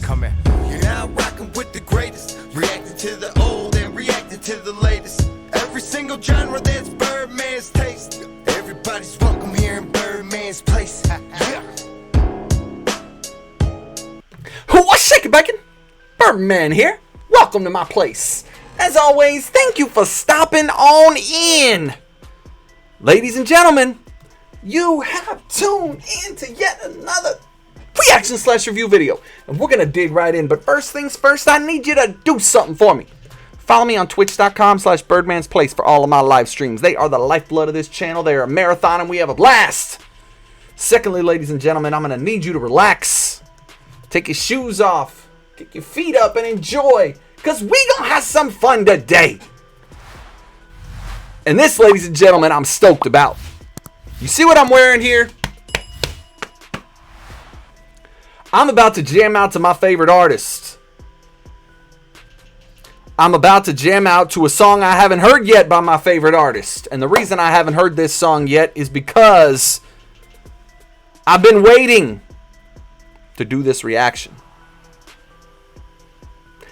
coming. You're now rocking with the greatest, reacting to the old and reacting to the latest. Every single genre that's Birdman's taste. Everybody's welcome here in Birdman's place. Yeah. What's shaking, bacon? Birdman here. Welcome to my place. As always, thank you for stopping on in. Ladies and gentlemen, you have tuned into yet another reaction/review video. And we're going to dig right in. But first things first, I need you to do something for me. Follow me on twitch.com/birdmansplace for all of my live streams. They are the lifeblood of this channel. They are a marathon and we have a blast. Secondly, ladies and gentlemen, I'm going to need you to relax. Take your shoes off. Kick your feet up and enjoy. Because we going to have some fun today. And this, ladies and gentlemen, I'm stoked about. You see what I'm wearing here? I'm about to jam out to my favorite artist. I'm about to jam out to a song I haven't heard yet by my favorite artist. And the reason I haven't heard this song yet is because I've been waiting to do this reaction.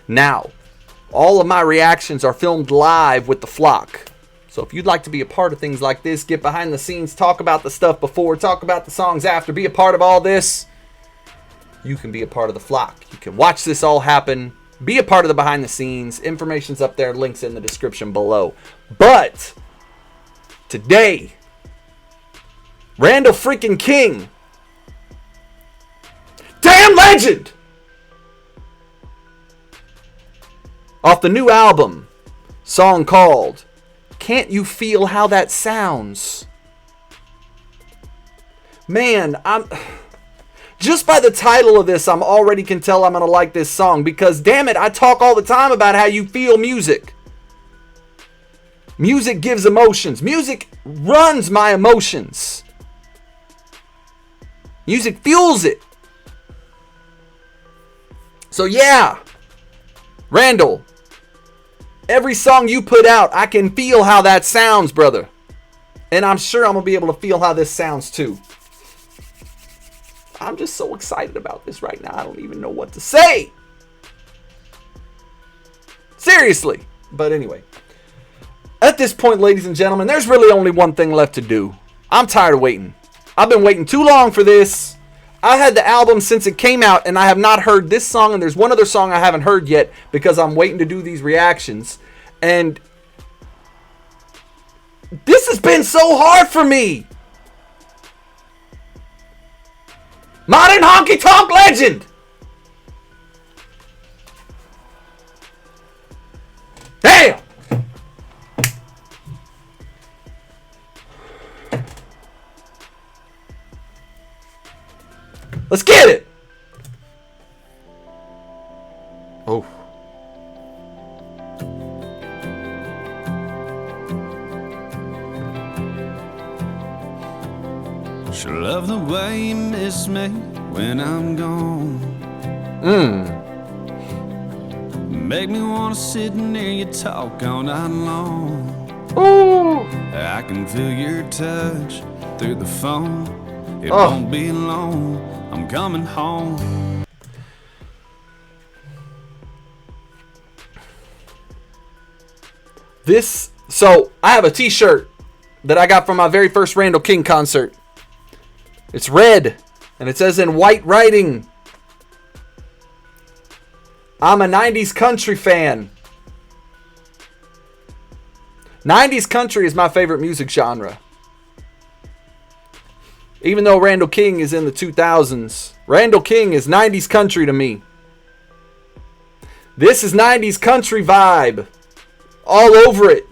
Now, all of my reactions are filmed live with the flock. So if you'd like to be a part of things like this, get behind the scenes, talk about the stuff before, talk about the songs after, be a part of all this, you can be a part of the flock. You can watch this all happen. Be a part of the behind the scenes. Information's up there. Links in the description below. But today, Randall freaking King. Damn legend! Off the new album, song called Can't You Feel How That Sounds? Man, just by the title of this, I'm already can tell I'm going to like this song because, damn it, I talk all the time about how you feel music. Music gives emotions. Music runs my emotions. Music fuels it. So yeah, Randall, every song you put out, I can feel how that sounds, brother. And I'm sure I'm going to be able to feel how this sounds too. I'm just so excited about this right now. I don't even know what to say. Seriously. But anyway. At this point, ladies and gentlemen, there's really only one thing left to do. I'm tired of waiting. I've been waiting too long for this. I had the album since it came out, and I have not heard this song, and there's one other song I haven't heard yet because I'm waiting to do these reactions. And this has been so hard for me. Modern honky tonk legend. Damn. Let's get it. Oh. Sure love the way you miss me when I'm gone. Make me wanna sit near you, talk all night long. Ooh. I can feel your touch through the phone. It won't be long, I'm coming home. So I have a t-shirt that I got from my very first Randall King concert. It's red, and it says in white writing, I'm a 90s country fan. 90s country is my favorite music genre. Even though Randall King is in the 2000s, Randall King is 90s country to me. This is 90s country vibe. All over it.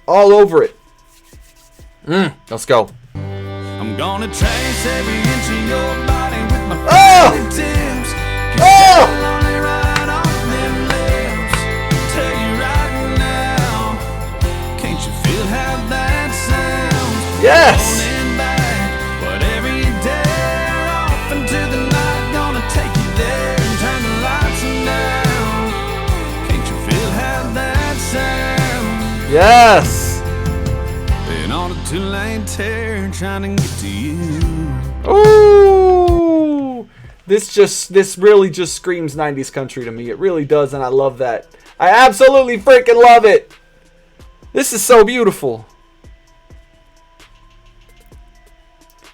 All over it. Let's go. I'm gonna trace every inch of your body with my fingertips. Oh! Lonely right on them lips. Tell you right now, can't you feel how that sounds? Yes. Holding back whatever you dare, off into the night, gonna take you there and turn the lights down. Can't you feel how that sounds? Yes. Been on a two-lane tear trying to get to you. Ooh. This really just screams 90s country to me. It really does, and I love that. I absolutely freaking love it. This is so beautiful.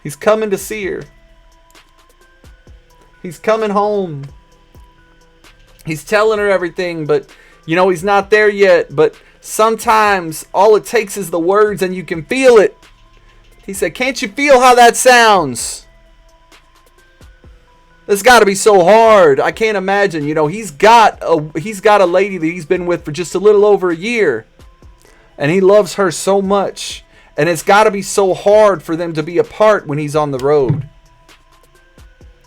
He's coming to see her. He's coming home. He's telling her everything, but he's not there yet. But sometimes all it takes is the words and you can feel it. He said, "Can't you feel how that sounds?" This got to be so hard. I can't imagine. He's got a lady that he's been with for just a little over a year. And he loves her so much. And it's got to be so hard for them to be apart when he's on the road.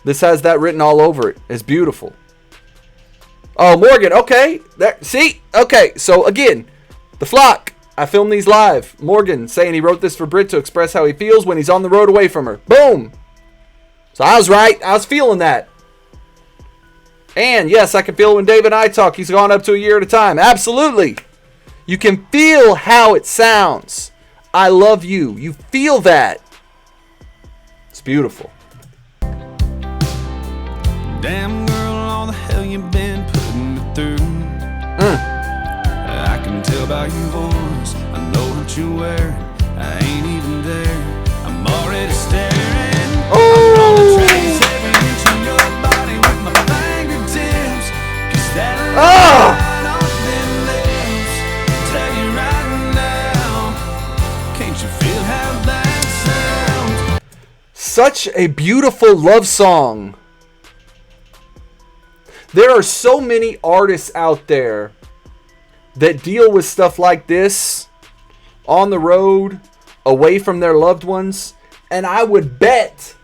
This has that written all over it. It's beautiful. Oh, Morgan. Okay. See? Okay. So, again, The Flock. I filmed these live. Morgan saying he wrote this for Britt to express how he feels when he's on the road away from her. Boom. So I was right. I was feeling that. And yes, I can feel it when David and I talk. He's gone up to a year at a time. Absolutely. You can feel how it sounds. I love you. You feel that. It's beautiful. Damn girl, all the hell you been putting me through. I can tell by your voice, I know what you wear. I ain't even there, I'm already staring. I'm gonna trace every inch of your body with my fingertips. Kiss that line off them lips. Tell you right now, can't you feel how that sounds? Such a beautiful love song. There are so many artists out there that deal with stuff like this on the road, away from their loved ones, and I would bet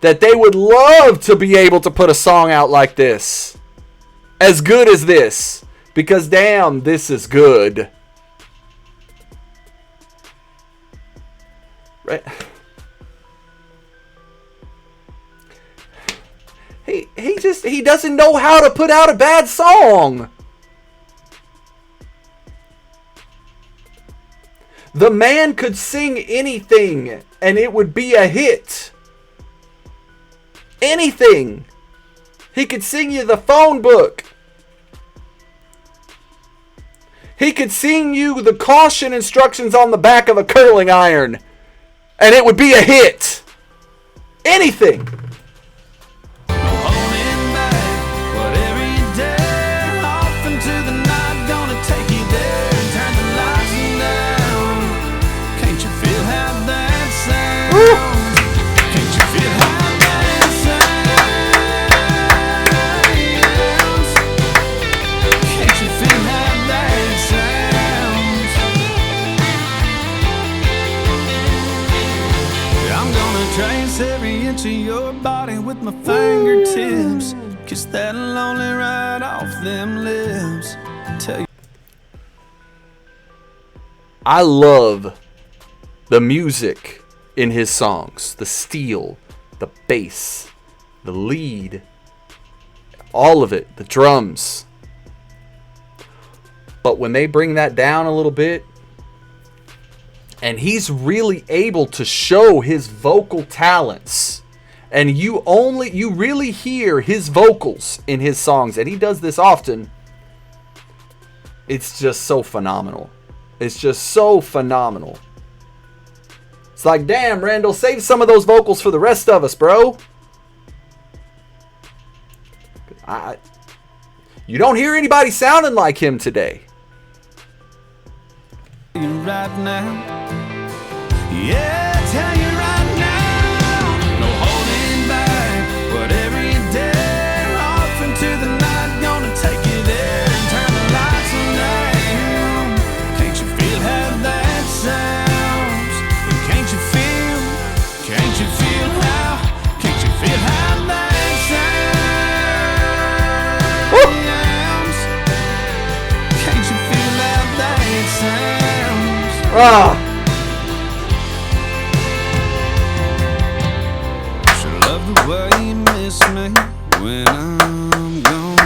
that they would love to be able to put a song out like this, as good as this, because damn, this is good. Right? He doesn't know how to put out a bad song. The man could sing anything and it would be a hit. Anything. He could sing you the phone book. He could sing you the caution instructions on the back of a curling iron and it would be a hit. Anything. To your body with my fingertips. Kiss that lonely right off them lips. Tell you. I love the music in his songs. The steel, the bass, the lead, all of it, the drums. But when they bring that down a little bit, and he's really able to show his vocal talents, and you really hear his vocals in his songs, and he does this often. It's just so phenomenal. It's just so phenomenal. It's like, damn, Randall, save some of those vocals for the rest of us, bro. You don't hear anybody sounding like him today. Right now. Yeah, tell you right now, no holding back. Whatever you dare, off into the night, gonna take you there and turn the lights down. Can't you feel how that sounds? Can't you feel how that sounds? Can't you feel how that sounds? Ah. The way you miss me when I'm gone.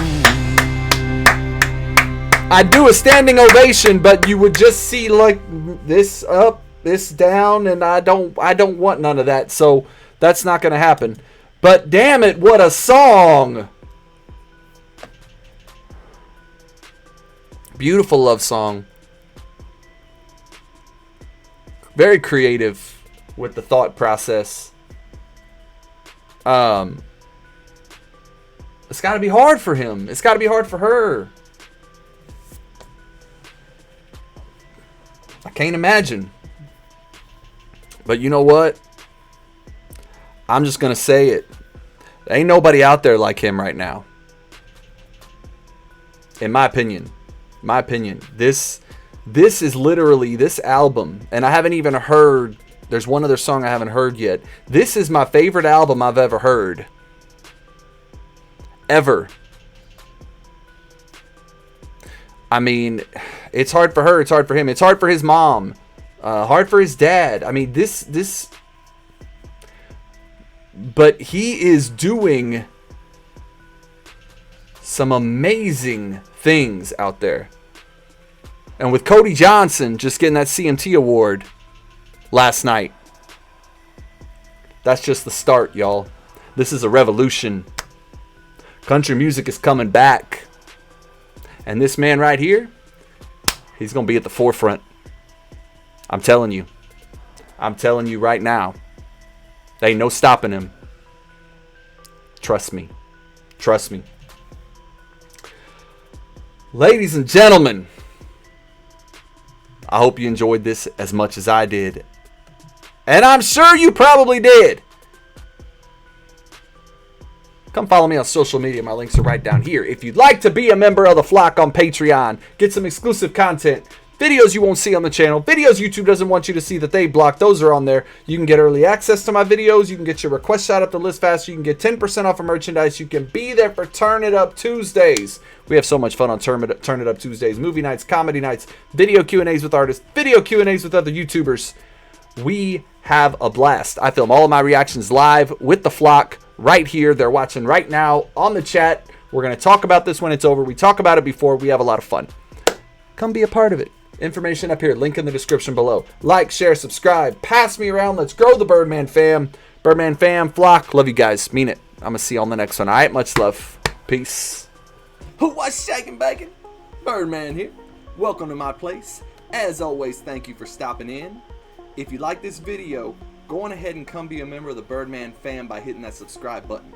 I'd do a standing ovation, but you would just see like this up, this down, and I don't want none of that. So that's not going to happen. But damn it, what a song! Beautiful love song. Very creative with the thought process. It's got to be hard for him. It's got to be hard for her. I can't imagine. But you know what? I'm just going to say it. There ain't nobody out there like him right now. In my opinion. This is literally, this album, and I haven't even heard, there's one other song I haven't heard yet. This is my favorite album I've ever heard. Ever. I mean, it's hard for her, it's hard for him, it's hard for his mom, hard for his dad. I mean, this, but he is doing some amazing things out there. And with Cody Johnson just getting that CMT award last night, that's just the start, y'all. This is a revolution. Country music is coming back. And this man right here, he's going to be at the forefront. I'm telling you. I'm telling you right now. There ain't no stopping him. Trust me. Trust me. Ladies and gentlemen, I hope you enjoyed this as much as I did. And I'm sure you probably did. Come follow me on social media. My links are right down here. If you'd like to be a member of the flock on Patreon, get some exclusive content, videos you won't see on the channel, videos YouTube doesn't want you to see that they block, those are on there. You can get early access to my videos. You can get your request shot up the list faster. You can get 10% off of merchandise. You can be there for Turn It Up Tuesdays. We have so much fun on Turn It Up Tuesdays. Movie nights, comedy nights, video Q&As with artists, video Q&As with other YouTubers. We have a blast. I film all of my reactions live with the flock right here. They're watching right now on the chat. We're going to talk about this when it's over. We talk about it before. We have a lot of fun. Come be a part of it. Information up here. Link in the description below. Like, share, subscribe. Pass me around. Let's grow the Birdman Fam. Birdman Fam, flock. Love you guys. Mean it. I'm going to see you on the next one. All right. Much love. Peace. What's shaking bacon? Birdman here. Welcome to my place. As always, thank you for stopping in. If you like this video, go on ahead and come be a member of the Birdman Fam by hitting that subscribe button.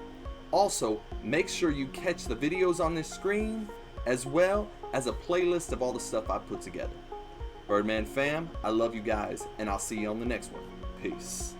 Also, make sure you catch the videos on this screen as well as a playlist of all the stuff I put together. Birdman Fam, I love you guys, and I'll see you on the next one. Peace.